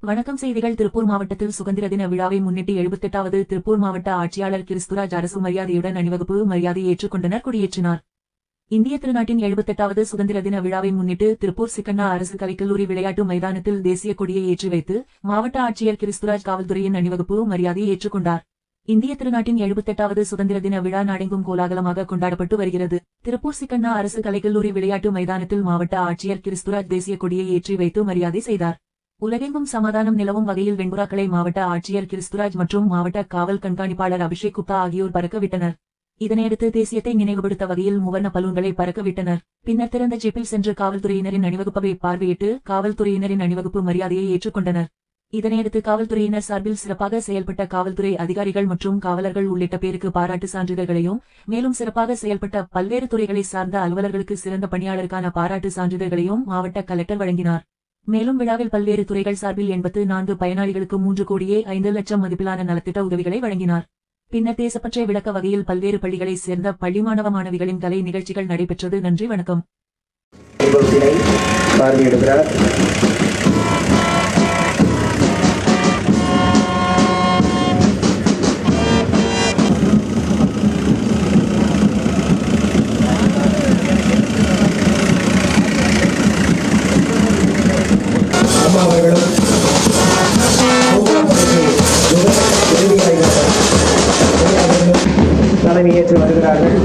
வணக்கம். செய்திகள். திருப்பூர் மாவட்டத்தில் சுதந்திர தின விழாவை முன்னிட்டு 78வது திருப்பூர் மாவட்ட ஆட்சியாளர் கிறிஸ்துராஜ் அரசு மரியாதையுடன் அணிவகுப்பு மரியாதை ஏற்றுக்கொண்டனர், கொடியேற்றினார். இந்திய திருநாட்டின் 78வது சுதந்திர தின விழாவை முன்னிட்டு திருப்பூர் சிக்கண்ணா அரசு கலைக்கல்லூரி விளையாட்டு மைதானத்தில் தேசிய கொடியை ஏற்றி வைத்து மாவட்ட ஆட்சியர் கிறிஸ்துராஜ் காவல்துறையின் அணிவகுப்பு மரியாதையை ஏற்றுக்கொண்டார். இந்திய திருநாட்டின் 78வது சுதந்திர தின விழா நாடெங்கும் கோலாகலமாக கொண்டாடப்பட்டு வருகிறது. திருப்பூர் சிக்கண்ணா அரசு கலைக்கல்லூரி விளையாட்டு மைதானத்தில் மாவட்ட ஆட்சியர் கிறிஸ்துராஜ் தேசிய கொடியை ஏற்றி வைத்து மரியாதை செய்தார். உலகெங்கும் சமாதானம் நிலவும் வகையில் வெண்புறாக்களை மாவட்ட ஆட்சியர் கிறிஸ்துராஜ் மற்றும் மாவட்ட காவல் கண்காணிப்பாளர் அபிஷேக் குப்தா ஆகியோர் பறக்க விட்டனர். இதனையடுத்து தேசியத்தை நினைவுபடுத்த வகையில் மூவர்ண பலூன்களை பறக்க விட்டனர். பின்னர் திறந்த ஜீப்பில் சென்று காவல்துறையினரின் அணிவகுப்பை பார்வையிட்டு காவல்துறையினரின் அணிவகுப்பு மரியாதையை ஏற்றுக்கொண்டனர். இதனையடுத்து காவல்துறையினர் சார்பில் சிறப்பாக செயல்பட்ட காவல்துறை அதிகாரிகள் மற்றும் காவலர்கள் உள்ளிட்ட பேருக்கு பாராட்டு சான்றிதழ்களையும், மேலும் சிறப்பாக செயல்பட்ட பல்வேறு துறைகளை சார்ந்த அலுவலர்களுக்கு சிறந்த பணியாளருக்கான பாராட்டு சான்றிதழ்களையும் மாவட்ட கலெக்டர் வழங்கினார். மேலும் விழாவில் பல்வேறு துறைகள் சார்பில் 84 பயனாளிகளுக்கு 3,05,00,000 மதிப்பிலான நலத்திட்ட உதவிகளை வழங்கினார். பின்னர் தேசப்பற்றை விளக்க வகையில் பல்வேறு பள்ளிகளைச் சேர்ந்த பள்ளி மாணவ மாணவிகளின் கலை நிகழ்ச்சிகள் நடைபெற்றது. நன்றி, வணக்கம். தலைமையேற்று வருகிறார்கள்.